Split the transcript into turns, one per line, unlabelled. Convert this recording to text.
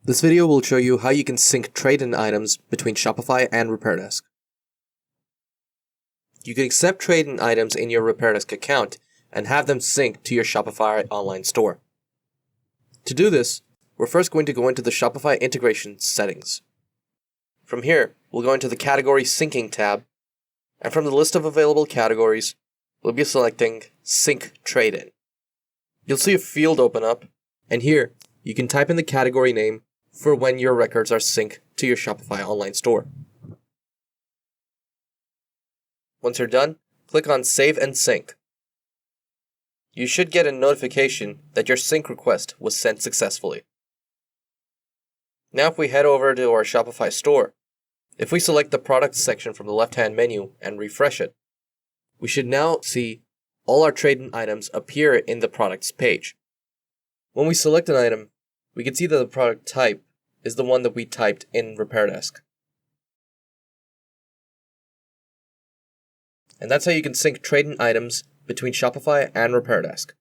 This video will show you how you can sync trade-in items between Shopify and RepairDesk. You can accept trade-in items in your RepairDesk account and have them synced to your Shopify online store. To do this, we're first going to go into the Shopify integration settings. From here, we'll go into the Category Syncing tab, and from the list of available categories, we'll be selecting Sync Trade-in. You'll see a field open up, and here, you can type in the category name for when your records are synced to your Shopify online store. Once you're done, click on Save and Sync. You should get a notification that your sync request was sent successfully. Now if we head over to our Shopify store, if we select the Products section from the left-hand menu and refresh it, we should now see all our trade-in items appear in the Products page. When we select an item, we can see that the product type is the one that we typed in RepairDesk. And that's how you can sync trade-in items between Shopify and RepairDesk.